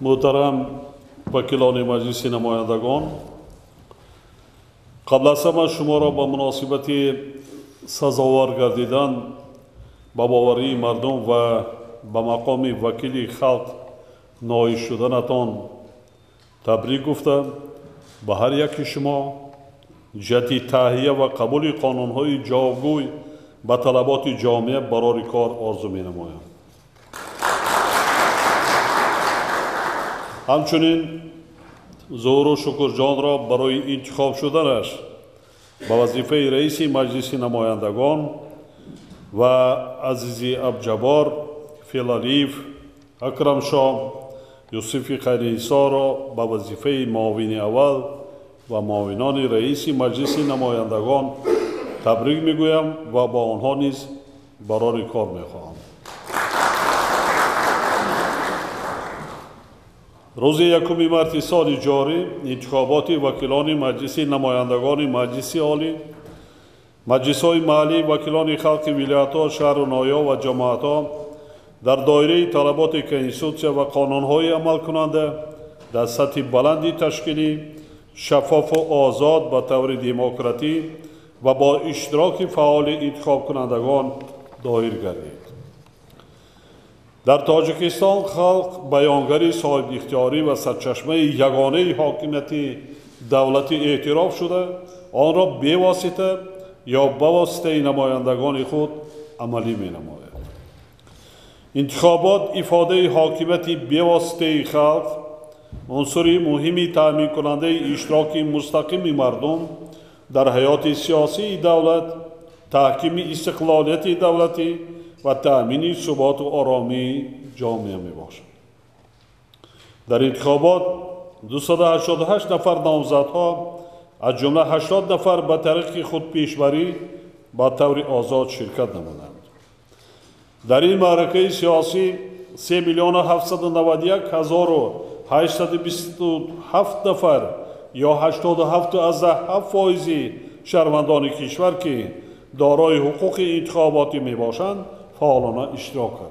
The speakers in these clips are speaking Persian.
محترم وکیلان مجلس نمایندگان، قبل از همه شما را به مناسبت سزاوار گردیدن به باوری مردم و به مقام وکیل خلق نائل شدنتان تبریک گفته به هر یک شما جهت تهیه و قبول قانون‌های جوابگوی به طلبات جامعه برای کار آرزو می‌نمایم. همچنین ظهور و شکرجان را برای انتخاب شدنش به وظیفه رئیس مجلس نمایندگان و عزیزی عبدالجبار فیلالیف اکرم شاه یوسف خیرنسا را به وظیفه معاون اول و معاونان رئیس مجلس نمایندگان تبریک میگویم و با آنها نیز برای کار میخواهم. روز 1 مارس سال جاری انتخابات وکیلان مجلس نمایندگان مجلس عالی، مجلس‌های محلی، وکیلان خلق ولایت‌ها، شهر و ناحیه‌ها و جماعت‌ها در دایره طلبات کنستیتوسیا و قانون‌های عمل کننده در سطح بلندی تشکیلی، شفاف و آزاد به طور دموکراتیک و با اشتراک فعال انتخاب کنندگان دایر گردید. در تاجیکستان خلق بیانگری صاحب اختیاری و سرچشمه یگانه حاکمیت دولتی اعتراف شده آن را بواسطه یا بواسطه نمایندگان خود عملی می نماید. انتخابات افاده حاکمیت بواسطه خلق عنصری مهمی تامین کننده اشتراک مستقیم مردم در حیات سیاسی دولت، تحکیم استقلالیت دولتی و تأمین ثبات و آرامی جامعه می باشد. در انتخابات 288 نفر نامزدها از جمله 80 نفر به طریق خود پیشبری با طور آزاد شرکت نمودند. در این معرکه سیاسی 3,791,827 نفر یا 87.7% شهروندان کشور که دارای حقوق انتخاباتی می باشند فعالانه اشتراک کردند.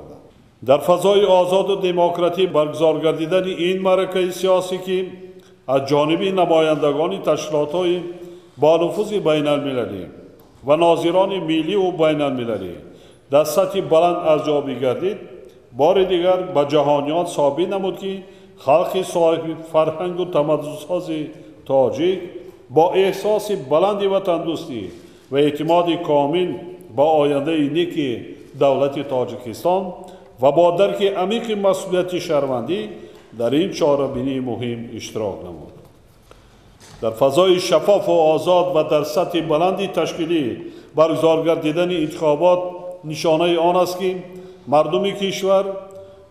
در فضای آزاد و دموکراتیک برگزار گردیدن این معرکه سیاسی که از جانب نمایندگان تشکیلات‌های با نفوذ بین المللی و ناظران ملی و بین المللی در سطح بلند ارزیابی گردید، بار دیگر به جهانیان ثابت نمود که خلق صاحب فرهنگ و تمدن‌ساز تاجیک با احساس بلند وطن‌دوستی و اعتماد کامل با آینده نیک دولت تاجیکستان و با درک عمیق مسئولیت شهروندی در این چاره‌بینی مهم اشتراک نمود. در فضای شفاف و آزاد و در سطح بلندی تشکیلی برگزار گردیدن انتخابات نشانه آن است که مردم کشور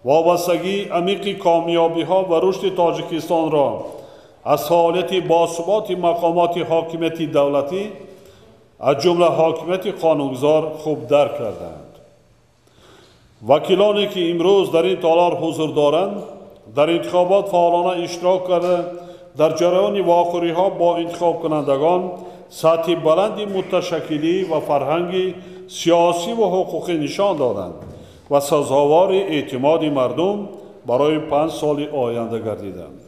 وابستگی عمیق کامیابی‌ها و رشد تاجیکستان را از حالت باثبات مقامات حاکمیت دولتی از جمله حاکمیت قانونگذار خوب درک کردند. وکیلانی که امروز در این تالار حضور دارند در انتخابات فعالانه اشتراک کرده در جریان واخوری‌ها با انتخاب کنندگان سطح بلندی متشکلی و فرهنگی سیاسی و حقوقی نشان دادند و سزاوار اعتماد مردم برای 5 سال آینده گردیدند.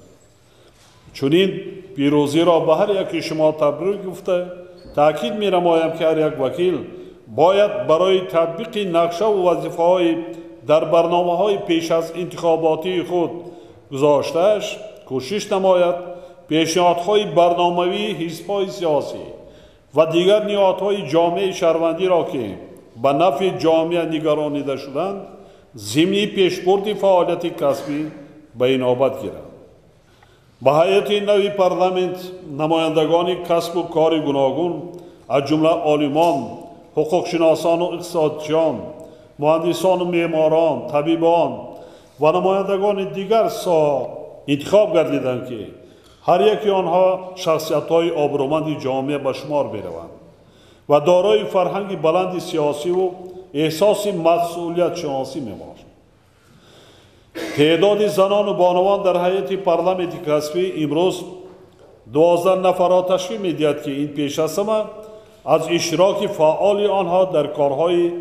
چنین پیروزی را به هر یک شما تبریک گفته تأکید می نمایم که هر یک وکیل باید برای تطبیق نقشه و وظیفه‌های در برنامه‌های پیش از انتخاباتی خود گذاشته‌اش کوشش نماید پیشنهادهای برنامه‌ای حزب‌های سیاسی و دیگر نهادهای جامعه شهروندی را که به نفع جامعه نگرانیده شدند ضمن پیشبرد فعالیت کسبی به اینابت گیرد. به هیئت نوی پارلمانت نمایندگان کسب و کار گوناگون از جمله عالمان، حقوقشناسان و اقتصاددانان، مهندسان و معماران، طبیبان و نمایندگان دیگر انتخاب گردیدند که هر یکی آنها شخصیت‌های آبرومند جامعه به شمار می‌روند و دارای فرهنگ بلند سیاسی و احساس مسئولیت شناسی می‌باشند. تعداد زنان و بانوان در هیئت پارلمانت کسبی امروز 12 نفر را تشکیل می‌دهد که این پیش از همه از اشتراک فعال آنها در کارهای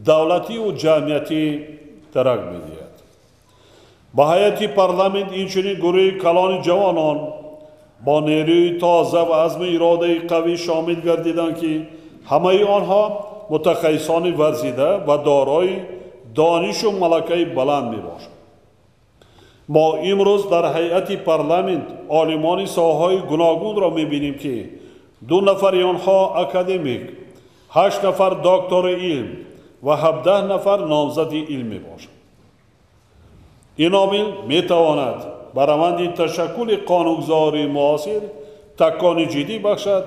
دولتی و جمعیتی ترک می‌دهد. با ҳайати парламент инчунин гурӯҳи калони ҷавонон бо нерӯи тоза ва азму иродаи қавӣ шомил гардиданд ки ҳамаи онҳо мутахассисони варзида ва дорои донишу малакаи баланд мебошанд. мо имрӯз дар ҳайати парламент олимони соҳаҳои гуногунро мебинем ки 2 нафари онҳо академик, 8 нафар доктори илм ва 17 нафар номзади илм мебошанд. ин омил метавонад ба раванди ташаккули қонунгузории муосир такони ҷиддӣ бахшад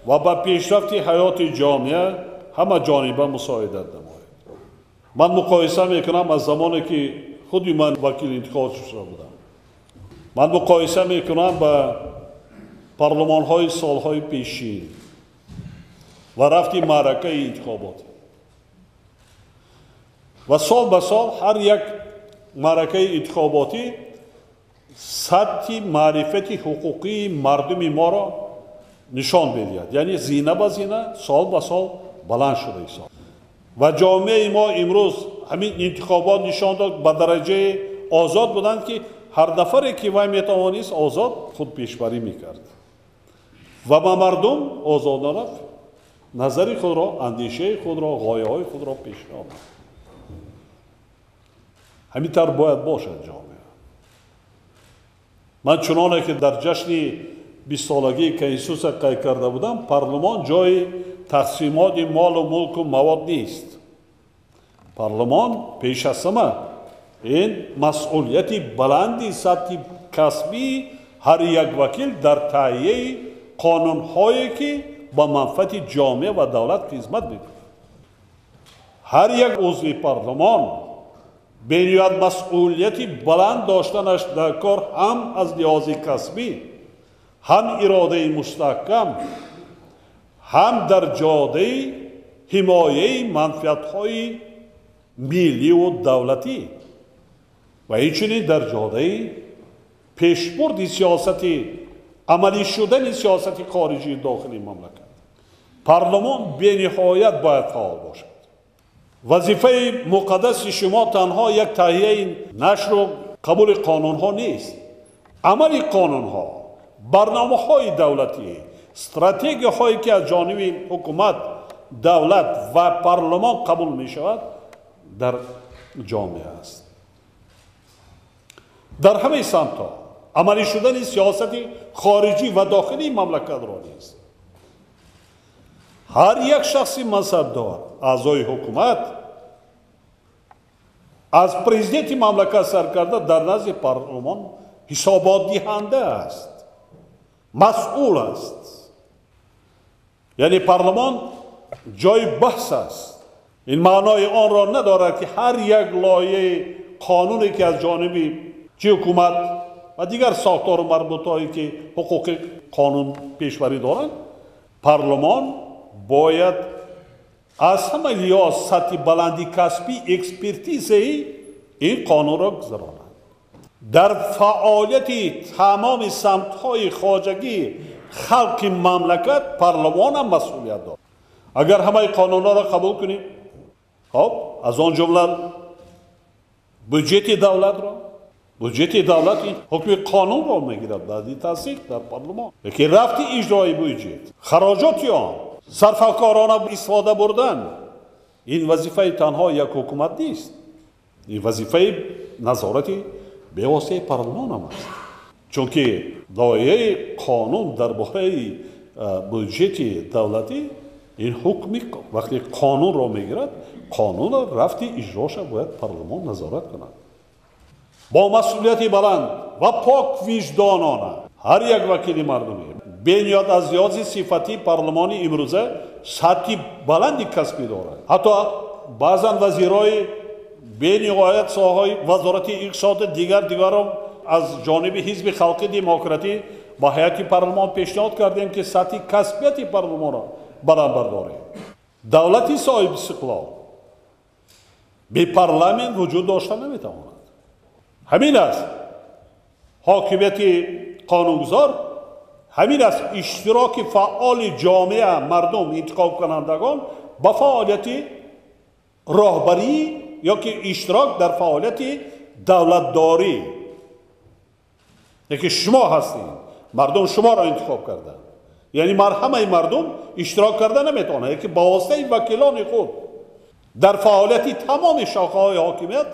ва ба пешрафти ҳаёти ҷомеа ҳамаҷониба мусоидат намояд. ман муқоиса мекунам аз замоне ки худи ман вакили интихоб шуда будам. ман муқоиса мекунам ба парлумонҳои солҳои пешин ва рафти маъракаи интихобот. ва сол ба сол ҳар як маъракаи интихоботӣ сатҳи маърифати ҳуқуқии мардуми моро нишон медиҳад. яъне зина ба зина сол ба сол баланд шуда ҳисоб. ва ҷомеаи мо имрӯз ҳамин интихобот нишон дод ба дараҷаи озод буданд ки ҳар нафаре ки вай метавонист озод худпешбарӣ мекард ва ба мардум озодона назари худро, андешаи худро, ғояҳои худро пешниҳод кард. ҳамин тавр бояд бошад ҷомеа. ман чуноне ки дар ҷашни 20-солагии конститутсия қайд карда будам, парлумон ҷои тақсимоти молу мулку мавод нест. парлумон пеш аз ҳама ин масъулияти баланди сатҳи касбии ҳар як вакил дар таҳияи қонунҳое ки ба манфаати ҷомеа ва давлат хизмат мекунад. ҳар як узви парлумон бениҳоят масъулияти баланд доштанаш дар кор ҳам аз лиҳози касбӣ, ҳам иродаи мустаҳкам, ҳам дар ҷодаи ҳимояи манфиатҳои милливу давлатӣ ва инчунин дар ҷодаи пешбурди сиёсати амалӣ шудани сиёсати хориҷии дохилии мамлакат. парлумон бениҳоят бояд фаъол бошад. вазифаи муқаддаси шумо танҳо як таҳияи нашру қабули қонунҳо нест. амали қонунҳо, барномаҳои давлатӣ, стратегияҳое ки аз ҷониби ҳукумат, давлат ва парлумон қабул мешавад дар ҷомеа аст. дар ҳамаи самтҳо амалӣ шудани сиёсати хориҷӣ ва дохилии мамлакатро нест. ҳар як шахси мансабдор, аъзои ҳукумат, аз президенти мамлакат сар карда дар назди парлумон ҳисоботдиҳанда аст, масъул аст. яъне парлумон ҷои баҳс аст. ин маънои онро надорад ки ҳар як лоиҳаи қонуне ки аз ҷониби чӣ ҳукумат ва дигар сохтору марбутое ки ҳуқуқи қонун пешбарӣ доранд, парлумон бояд аз ҳама лиҳоз сатҳи баланди касби экспертизаи ин қонунро гузаронад. дар фаъолияти тамоми самтҳои хоҷагии халқи мамлакат парлумон ҳам масъулият дорад. агар ҳамаи қонунҳоро қабул кунем, хоб аз он ҷумла бюҷети давлатро, бюҷети давлат ин ҳукми қонунро мегирад баъди тасдиқ дар парлумон. лекин рафти иҷрои бюҷет, хароҷоти он, сарфакорона истифода бурдан, ин вазифаи танҳо як ҳукумат нест. ин вазифаи назорати бевоситаи парлумон ҳам аст. чунки доираи қонун дар бораи бюҷети давлатӣ ин ҳукми вақте қонунро мегирад, қонунро рафти иҷроша бояд парлумон назорат кунад. бо масъулияти баланд ва пок виҷдонона ҳар як вакили мардуме бениҳоят аз лиҳози сифати парлумони имрӯза сатҳи баланди касбӣ дорад. ҳатто баъзан вазирои бениҳоят соҳаи вазорати иқтисоду дигарро аз ҷониби ҳизби халқи демократӣ ба ҳайати парлумон пешниҳод кардем ки сатҳи касбияти парлумонро баланд бардорем. давлати соҳиби истиқлол бе парламент вуҷуд дошта наметавонад. ҳамин аст ҳокимияти қонунгузор, ҳамин аст иштироки фаъоли ҷомеа, мардум, интихобкунандагон ба фаъолияти роҳбарӣ ёки иштирок дар фаъолияти دولتداری یکی شما هستین، مردم شما را انتخاب کردن، یعنی همه مردم اشتراک کردن نمیتونه، یکی با واسطه وکیلان خود در فعالیت تمام شاخه‌های حاکمیت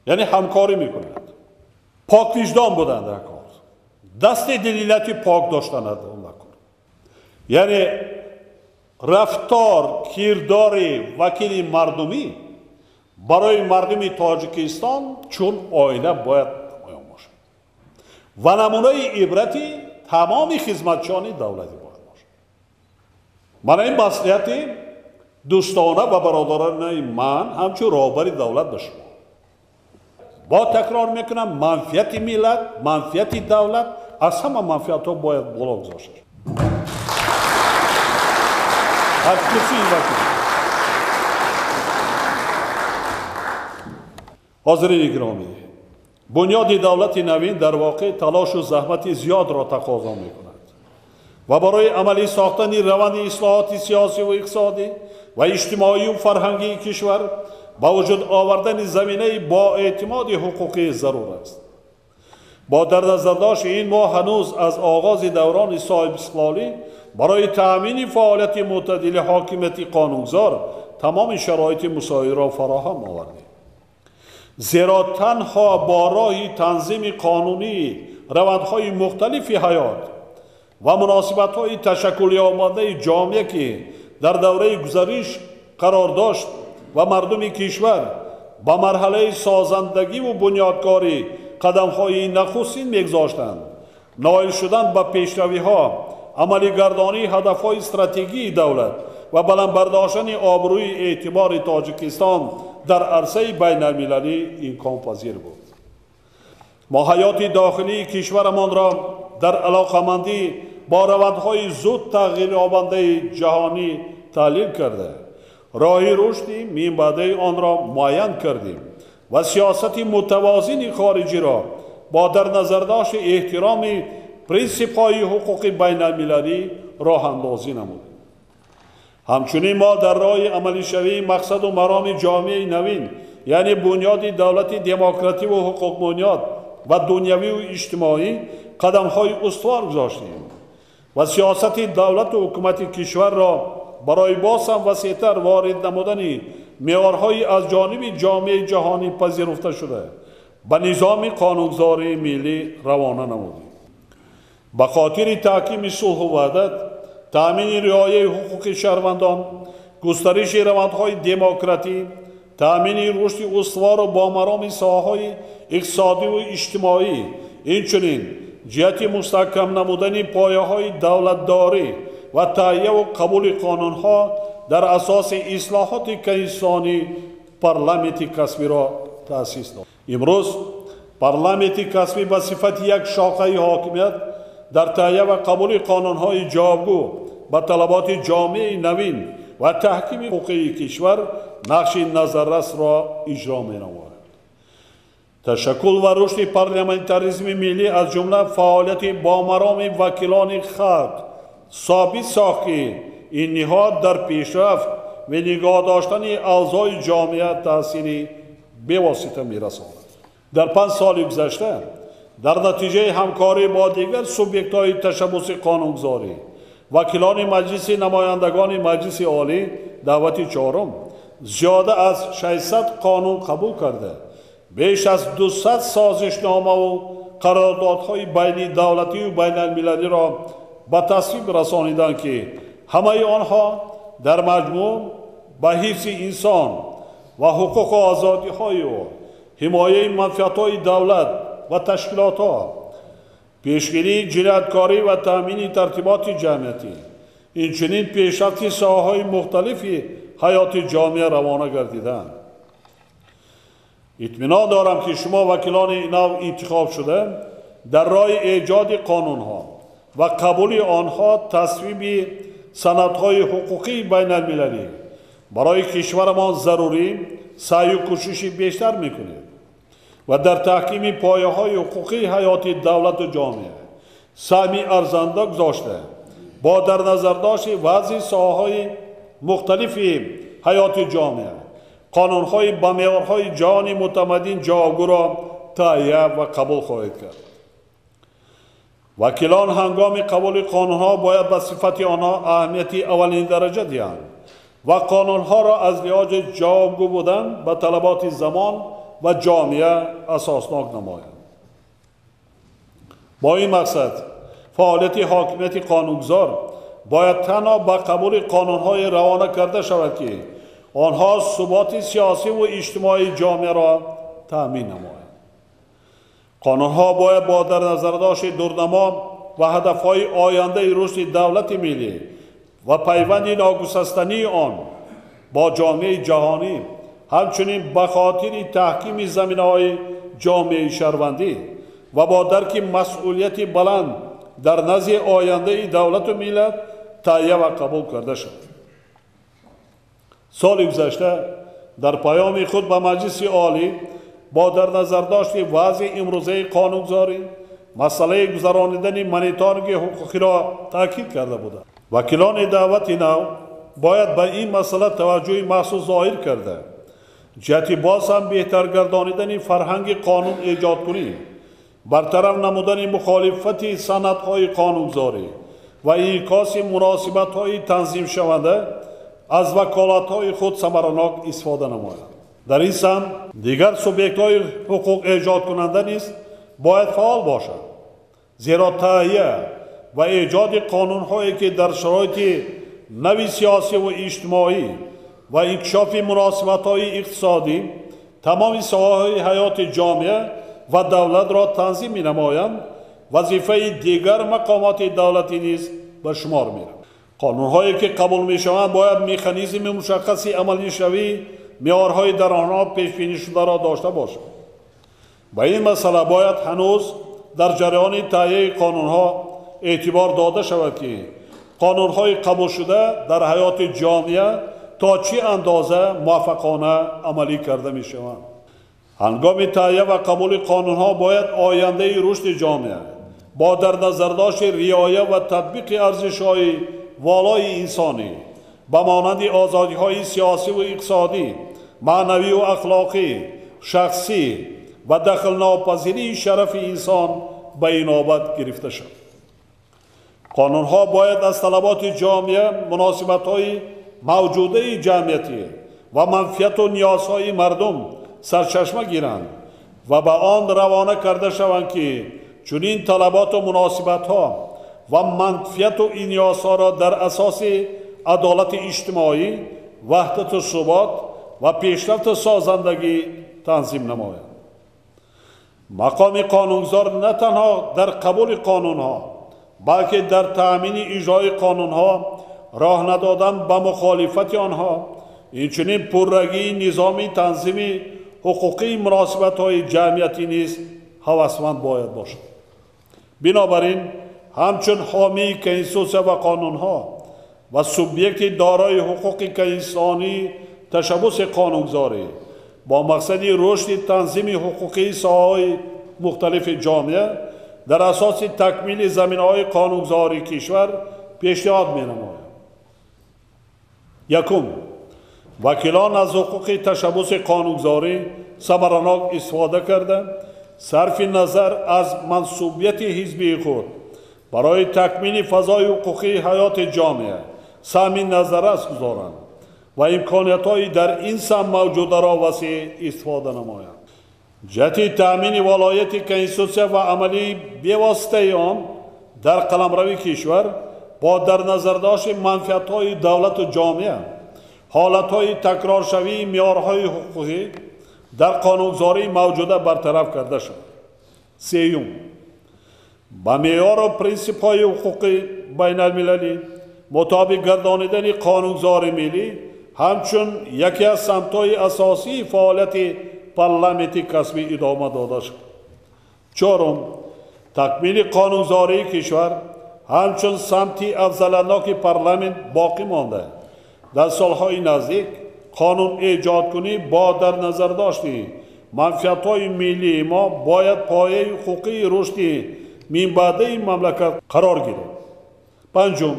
یعنی همکاری میکنند. پاک وجدان بودند در کار، دست دلیلتی پاک داشتند اون کار، یعنی رفتار کردار وکیل مردمی برای مردم تاجیکستان چون آینه باید نمایان باشد و نمونه عبرتی تمام خدمتچیان دولتی باید باشد. من این مصلحت دوستانه و برادران من همچون راهبر دولت به شما با تکرار میکنم، منفعت ملت، منفعت دولت از همه منفعت ها باید بالا گذاشته. حاضرین گرامی، بنیاد دولت نوین در واقع تلاش و زحمت زیاد را تقاضا میکند و برای عملی ساختن روند اصلاحات سیاسی و اقتصادی و اجتماعی و فرهنگی کشور با وجود آوردن زمینه با اعتماد حقوقی ضرور است. با در نظر داشت این ما هنوز از آغاز دوران صاحب استقلالی برای تأمین فعالیت معتدل حاکمیت قانونگذار تمام شرایط مساوی را فراهم آوردیم. زیرا تنها با راه تنظیم قانونی روندهای مختلف حیات و مناسبت‌های تشکلی آمده جامعه که در دوره گذشته قرار داشت و مردم کشور با مرحله سازندگی و بنیادکاری قدم‌های نخستین می‌گذاشتند، نائل شدن به پیشروی‌ها، عملی گردانی هدف‌های استراتژی دولت و بلند برداشتن آبروی اعتبار تاجیکستان در عرصه بین المللی امکان پذیر بود. ما حیات داخلی کشورمان را در علاقمندی با روندهای زود تغییر یابنده جهانی تحلیل کرده، راه رشدی میانبرده آن را معین کردیم و سیاست متوازن خارجی را با در نظر داشت احترام پرینسیپ‌های حقوق بین المللی راه اندازی نمودیم. همچنین ما در راه عملی شوی مقصد و مرام جامعه نوین یعنی بنیاد دولت دموکراتی و حقوق بنیاد و دنیوی و اجتماعی قدم‌های استوار گذاشتیم و سیاست دولت و حکومت کشور را برای باز هم وسیع‌تر وارد نمودن معیارهای از جانب جامعه جهانی پذیرفته شده به نظام قانونگذاری ملی روانه نمودیم. به خاطر تحکیم صلح و وحدت، تأمین رعایت حقوق شهروندان، گسترش روندهای دموکراتی، تأمین رشد استوار و با مرام ساحه‌های اقتصادی و اجتماعی، اینچنین جهت مستحکم نمودن پایه‌های دولتداری و تهیه و قبول قانون‌ها در اساس اصلاحات کنستانی پارلمانت کسبی را تأسیس داد. امروز پارلمانت کسبی به صفت یک شاخه حاکمیت در تهیه و قبول قانون‌های جوابگو به طلبات جامعه نوین و تحکیم حقوقی کشور نقش نظررس را اجرا می‌نماید. تشکل و رشد پارلمانتاریسم ملی از جمله فعالیت با مرام وکیلان خلق ثابت ساخت که این نهاد در پیشرفت و نگاه داشتن اوضاع جامعه تأثیری بواسطه می‌رساند. در 5 سال گذشته در نتیجه همکاری با دیگر سوبیکت‌های تشبث قانونگذاری، وکیلان مجلس نمایندگان مجلس عالی دعوت 4 زیاده از 600 قانون قبول کرده، بیش از 200 سازشنامه و قراردادهای بین دولتی و بین المللی را به تصویب رسانیدند که همه آنها در مجموع به حفظ انسان و حقوق و آزادی‌های او، حمایه منفعت‌های دولت و تشکیلات‌ها، پیشگیری جنایتکاری و تأمین ترتیبات جمعیتی، اینچنین پیشرفت ساحه‌های مختلف حیات جامعه روانه گردیدند. اطمینان دارم که شما وکیلان این نوع انتخاب شده در راه ایجاد قانون‌ها و قبول آنها تصویب سندهای حقوقی بین المللی برای کشورمان ضروری سعی و کوشش بیشتر میکنید و در تحکیم پایه‌های حقوقی حیات دولت و جامعه سهمی ارزنده گذاشته با در نظر داشت وضع ساحه‌های مختلف حیات جامعه قانونهای با معیارهای جهانی معتمدین جوابگو را تهیه و قبول خواهد کرد. وکیلان هنگام قبول قانونها باید به صفت آنها اهمیتی اولین درجه دهند و قانونها را از لحاظ جوابگو بودن به طلبات زمان و جامعه اساسناک نمایند. با این مقصد فعالیت حاکمیت قانونگذار باید تنها به قبول قانونهای روانه کرده شود که آنها ثبات سیاسی و اجتماعی جامعه را تأمین نمایند. قانونها باید با در نظر داشت دورنما و هدفهای آینده رشد دولت ملی و پیوند ناگسستنی آن با جامعه جهانی، همچنین به خاطر تحکیم زمینه‌های جامعه شهروندی و با درک مسئولیت بلند در نزد آینده دولت و ملت تهیه و قبول کرده شد. سال گذشته در پیام خود به مجلس عالی با در نظر داشت وضع امروزه قانونگذاری مسئله گذرانیدن مانیتورینگ حقوقی را تاکید کرده بودند. وکیلان دعوت نو باید به این مسئله توجه مخصوص ظاهر کرده جهت باز هم بهتر گردانیدن فرهنگ قانون ایجاد کنی، برطرف نمودن مخالفت سندهای قانونگذاری و انعکاس مناسبت‌های تنظیم شونده از وکالت‌های خود ثمرناک استفاده نمایند. در این سمت دیگر سوبیکت‌های حقوق ایجاد کننده نیز باید فعال باشد، زیرا تهیه و ایجاد قانون‌هایی که در شرایط نوی سیاسی و اجتماعی و انکشاف مناسبت‌های اقتصادی تمام ساحه‌های حیات جامعه و دولت را تنظیم می‌نمایند، وظیفه دیگر مقامات دولتی نیز به شمار می‌رود. قانون‌هایی که قبول می‌شوند باید مکانیزم مشخصی عملی شوی معیارهای در آنها پیش بینی شده را داشته باشد. به این مسئله باید هنوز در جریان تهیه قانون‌ها اعتبار داده شود که قانون‌های قبول شده در حیات جامعه تا چه اندازه موفقانه عملی کرده می‌شوند. هنگام تهیه و قبول قانون‌ها باید آینده رشد جامعه با در نظر داشت رعایت و تطبیق ارزش‌های والای انسانی به مانند آزادی‌های سیاسی و اقتصادی، معنوی و اخلاقی، شخصی و دخل ناپذیری شرف انسان به اینابت گرفته شد. قانون‌ها باید از طلبات جامعه، مناسبت‌های موجوده جمعیتی و منفعت و نیازهای مردم سرچشمه گیرند و به آن روانه کرده شوند که چنین طلبات و مناسبت‌ها و منفعت و نیازها را در اساس عدالت اجتماعی، وحدت و ثبات و پیشرفت سازندگی تنظیم نمایند. مقام قانونگذار نه تنها در قبول قانون‌ها بلکه در تأمین اجرای قانون‌ها، راه ندادن به مخالفت آنها، اینچنین پررگی نظامی تنظیم حقوقی مناسبت‌های جمعیتی نیز هوسمند باید باشد. بنابراین همچون حامی کنستیتوسیون و قانون‌ها و سوبیکت دارای حقوق انسانی تشبث قانونگذاری با مقصد رشد تنظیم حقوقی ساحه‌های مختلف جامعه در اساس تکمیل زمینه‌های قانونگذاری کشور پیشنهاد می‌نمایم. یکم، وکیلان از حقوق تشبث قانونگذاری ثمرناک استفاده کرده صرف نظر از منصوبیت حزبی خود برای تکمیل فضای حقوقی حیات جامعه سهم نظر است گذارند و امکانیت‌های در این سهم موجوده را وسیع استفاده نمایند. جهت تأمین ولایت کنستیتوسیون و عملی بی‌واسطه آن در قلمرو کشور با در نظر داشت منفعت‌های دولت و جامعه، حالت‌های تکرار شوی معیارهای حقوقی در قانونگذاری موجوده برطرف کرده شد. سیوم، با معیار و پرینسیپ‌های حقوقی بین المللی مطابق گردانیدن قانونگذاری ملی همچون یکی از سمت‌های اساسی فعالیت پارلمانتی کسبی ادامه داده شد. چهارم، تکمیل قانونگذاری کشور همچون سمتی افضلناک پارلمان باقی مانده. در سالهای نزدیک قانون ایجاد کنی با در نظر داشتی منفعت‌های ملی ما باید پایه حقوقی رشد منبعده مملکت قرار گیرد. پنجم،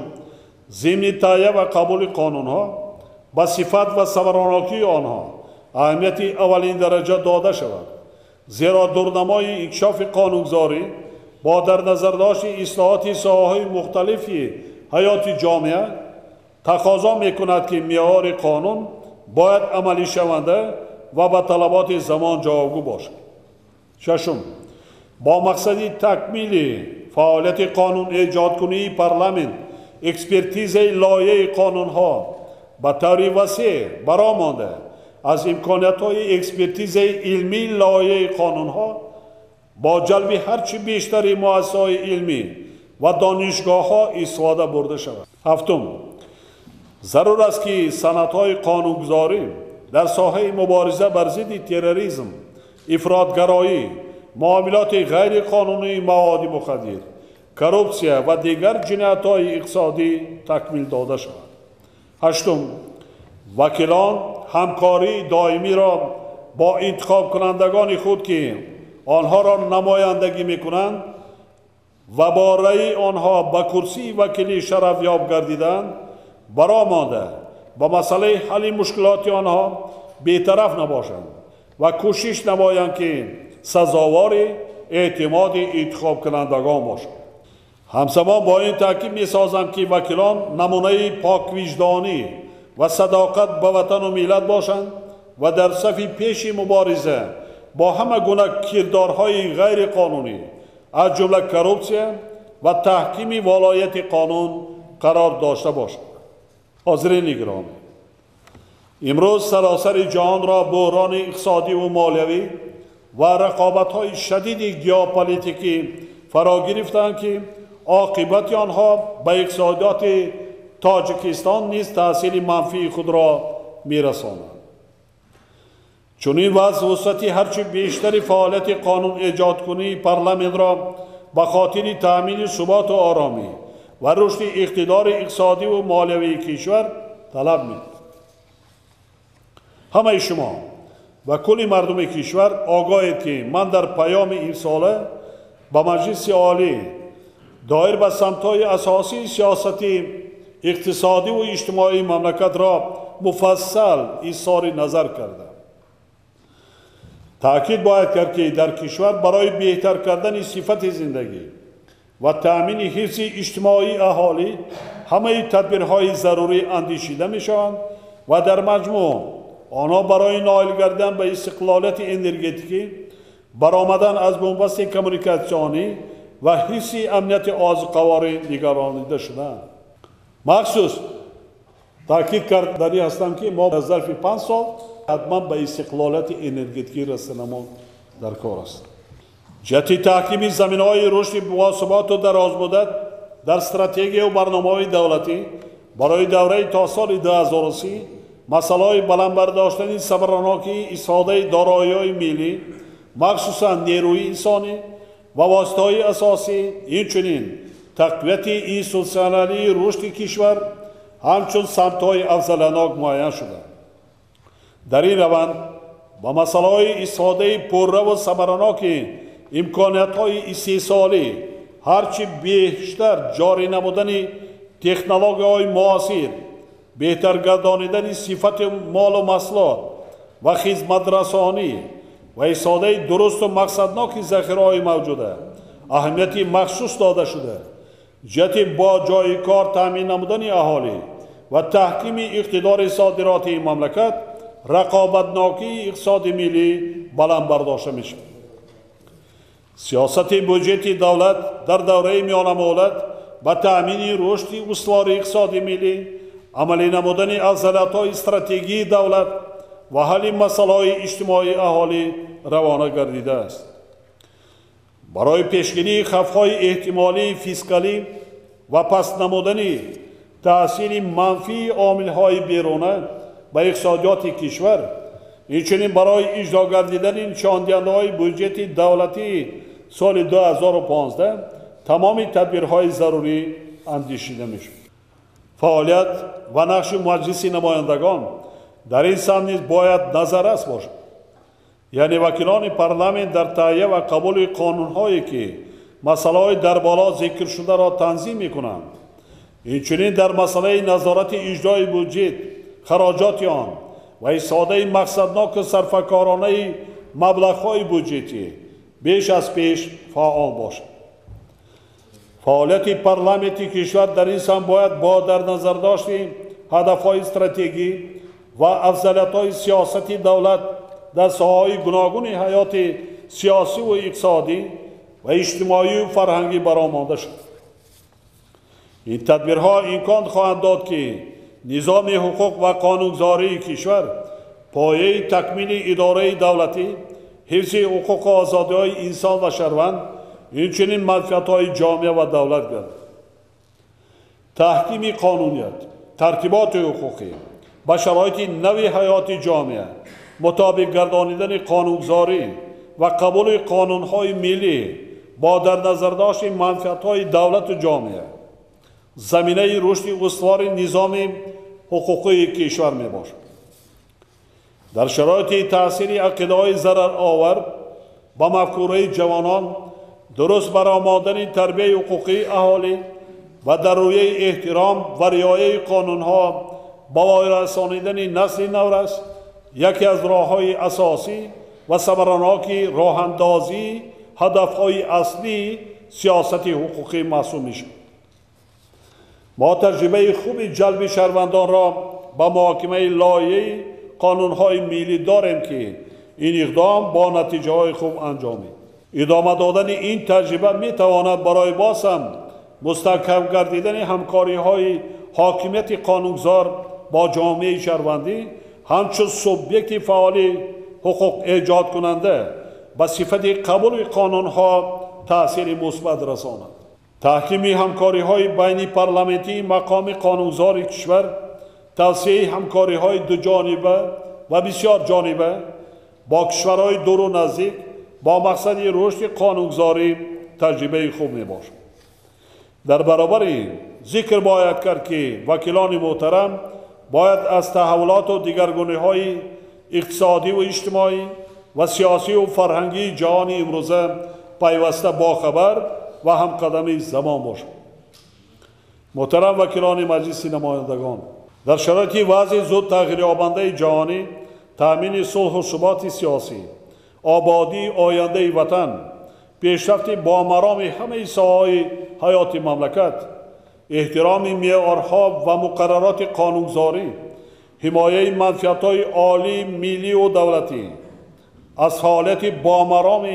ضمن تهیه و قبول قانون‌ها با صفت و ثمرناکی آنها اهمیت اولین درجه داده شود، زیرا دورنمای انکشاف قانونگذاری با در نظر داشت اصلاحات ساحه‌های مختلفی حیات جامعه تقاضا میکند که معیار قانون باید عملی شونده و به طلبات زمان جوابگو باشد. ششم، با مقصد تکمیل فعالیت قانون ایجادکنی پارلمان اکسپرتیز لایحه قانونها به طور وسیع برآمده از امکانیت‌های اکسپرتیز علمی لایحه قانونها با جلب هرچی بیشتر مؤسسه‌های علمی و دانشگاه‌ها استفاده برده شود. هفتم، ضرور است که سندهای قانونگذاری در ساحه مبارزه بر ضد تروریسم، افراطگرایی، معاملات غیر قانونی مواد مخدر، کروپسیه و دیگر جنایت‌های اقتصادی تکمیل داده شود. هشتم، وکیلان همکاری دائمی را با انتخاب کنندگان خود که آنها را نمایندگی میکنند و با رأی آنها به کرسی وکیلی شرف یاب گردیدند برآمده با مسئله حل مشکلات آنها بی‌طرف نباشند و کوشش نمایند که سزاوار اعتماد انتخاب کنندگان باشند. همزمان با این تاکید می‌سازم که وکیلان نمونه پاک وجدانی و صداقت به وطن و ملت باشند و در صف پیش مبارزه با همه گونه کردارهای غیر قانونی از جمله کروپسیه و تحکیم ولایت قانون قرار داشته باشند. حاضرین گرامی، امروز سراسر جهان را بحران اقتصادی و مالیوی و رقابت‌های شدید ژئوپلیتیکی فرا گرفتند که عاقبت آنها به اقتصادیات تاجیکستان نیز تأثیر منفی خود را می‌رساند. چنین وضع وسعت هرچه بیشتر فعالیت قانون ایجاد کنی پارلمان را به خاطر تأمین ثبات و آرامی و رشد اقتدار اقتصادی و مالیوی کشور طلب می‌کند. همه شما و کل مردم کشور آگاهید که من در پیام این ساله به مجلس عالی دایر به سمت‌های اساسی سیاست اقتصادی و اجتماعی مملکت را مفصل اظهار نظر کردم. تأکید باید کرد که در کشور برای بهتر کردن صفت زندگی و تأمین حفظ اجتماعی اهالی همه تدبیرهای ضروری اندیشیده می‌شوند و در مجموع آنها برای نائل گردیدن به استقلالیت انرژتیکی، برآمدن از بنبست کمیونیکاسیونی و حفظ امنیت قواره نگرانیده شدند. مخصوص تأکید کردنی هستم که ما در ظرف 5 سال حتما به استقلالیت انرژتیکی رسیدنمان در کار است. جهت تحکیم زمینه‌های رشد باثبات و دراز مدت در استراتژی و برنامه‌های دولتی برای دوره تا سال 2030 مسائل بلند برداشتن صبراناکی استفاده دارایی‌های ملی، مخصوصاً نیروی انسانی و واسطه‌های اساسی، همچنین تقویت اینستیتوسیونالی رشد کشور همچون سمت‌های افضلانک معین شده. در این روند با مسائل استفاده پررو و صبراناک امکانیت‌های استحصالی هرچی بیشتر جاری نمودن تکنولوژی‌های معاصر، بهتر گردانیدن صفت مال و محصولات و خدمت رسانی و استفاده درست و مقصدناک ذخیره‌های موجوده اهمیت مخصوص داده شده. جهت با جای کار تامین نمودن اهالی و تحکیم اقتدار صادراتی مملکت رقابتناکی اقتصاد ملی بلند برداشته می‌شود. سیاست بودجه دولت در دوره میان مدت با تأمین رشد استوار اقتصاد ملی، عملی نمودن افضلیت‌های استراتژی دولت و حل مسائل اجتماعی اهالی روانه گردیده است. برای پیشگیری خطرهای احتمالی فیسکالی و پس نمودن تأثیر منفی عامل‌های بیرونه به اقتصادیات کشور، همچنین برای اجرا گردیدن نشاندهنده‌های بودجه دولتی سال 2015 تمام تدبیرهای ضروری اندیشیده می‌شود. فعالیت و نقش مجلس نمایندگان در این سمت نیز باید نظررس باشد. یعنی وکیلان پارلمان در تهیه و قبول قانون‌هایی که مسائل در بالا ذکر شده را تنظیم می‌کنند، همچنین در مسئله نظارت اجرای بودجه، خراجات آن و استفاده مقصدناک صرفه‌کارانه مبلغ‌های بودجتی بیش از پیش فعال باشد. فعالیت پارلمانت کشور در این سهم باید با در نظر داشتن هدف‌های استراتژی و افضلیت‌های سیاسی دولت در ساحه‌های گوناگون حیات سیاسی و اقتصادی و اجتماعی و فرهنگی برآمده شد. این تدبیرها امکان خواهند داد که نظام حقوق و قانونگذاری کشور پایه تکمیل اداره دولتی، حفظ حقوق و آزادی‌های انسان و شهروند، همچنین منفعت‌های جامعه و دولت گردد. تحکیم قانونیت، ترتیبات حقوقی و شرایط نوی حیات جامعه، مطابق گردانیدن قانونگذاری و قبول قانون‌های ملی با در نظر داشت منفعت‌های دولت و جامعه زمینه رشد استوار نظام حقوقی کشور میباشد. در شرایط تأثیر عقیده‌های ضررآور با مفکوره جوانان، درست برآمدن تربیت حقوقی اهالی و در روی احترام و رعایت قانون‌ها با رسانیدن نسل نو یکی از راه‌های اساسی و ثمرناک راه‌اندازی هدف‌های اصلی سیاست حقوقی محسوب می‌شود. ما تجربه خوب جلب شهروندان را با محاکمه لایحه قانون‌های ملی داریم که این اقدام با نتیجه‌های خوب انجامید. ادامه دادن این تجربه می‌تواند برای باز هم مستحکم گردیدن همکاری‌های حاکمیت قانونگذار با جامعه شهروندی همچون سوبیکت فعال حقوق ایجاد کننده به صفت قبول قانون‌ها تأثیر مثبت رساند. تحکیم همکاری‌های بین پارلمانتی مقام قانونگذار کشور، توسعه همکاری‌های دو جانبه و بسیار جانبه با کشورهای دور و نزدیک با مقصد رشد قانونگذاری تجربه خوب میباشد. در برابر این ذکر باید کرد که وکیلان محترم باید از تحولات و دیگرگونی‌های اقتصادی و اجتماعی و سیاسی و فرهنگی جهان امروزه پیوسته باخبر و همقدم زمان باشد. محترم وکیلان مجلس نمایندگان، در شرایط وضع زود تغییر یابنده جهانی، تامین صلح و ثبات سیاسی، آبادی آینده وطن، پیشرفت با مرام همه ساحه‌های حیات مملکت، احترام معیارها و مقررات قانونگذاری، حمایه منفعت‌های عالی ملی و دولتی، از حالت با مرام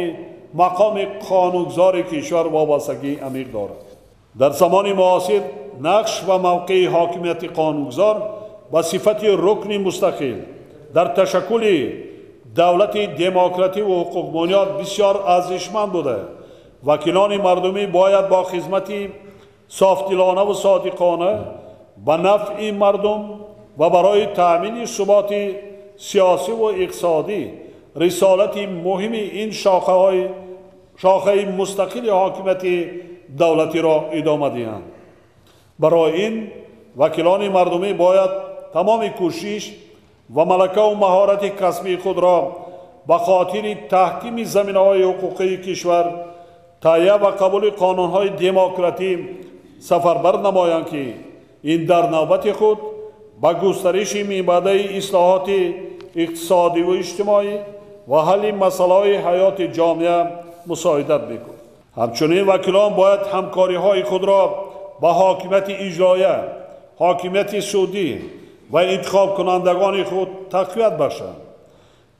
مقام قانونگذار کشور وابستگی عمیق دارد. در زمان معاصر نقش و موقع حاکمیت قانونگذار با صفت رکن مستقل در تشکل دولت دموکراتی و حقوق بنیاد بسیار ارزشمند بوده. وکیلان مردمی باید با خدمتی صافدلانه و صادقانه به نفع مردم و برای تأمین ثبات سیاسی و اقتصادی رسالت مهم این شاخه مستقل حاکمیت دولتی را ادامه دهند. برای این وکیلان مردمی باید تمام کوشش و ملکه و مهارت کسبی خود را به خاطر تحکیم زمینه‌های حقوقی کشور، تهیه و قبول قانون‌های دموکراتی سفربر نمایند که این در نوبت خود با گسترش منبع اصلاحات اقتصادی و اجتماعی و حل مسائل حیات جامعه مساعدت می‌کند. همچنین وکیلان باید همکاری‌های خود را با حاکمیت اجراییه، حاکمیت سودی و انتخاب کنندگان خود تقویت بخشند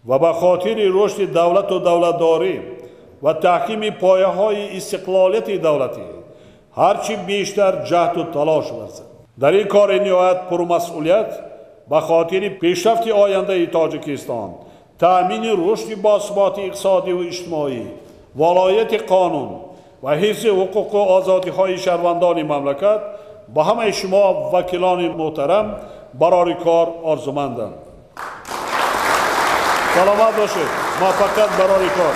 و به خاطر رشد دولت و دولتداری و تحکیم پایه‌های استقلالیت دولتی هرچی بیشتر جهد و تلاش ورزند. در این کار نهایت پرمسئولیت به خاطر پیشرفت آینده تاجیکستان، تأمین رشد باثبات اقتصادی و اجتماعی، ولایت قانون و حفظ حقوق و آزادی‌های شهروندان مملکت با همه شما وکیلان محترم برای کار آرزومندم. سلامت باشید. موفقیت برای کار.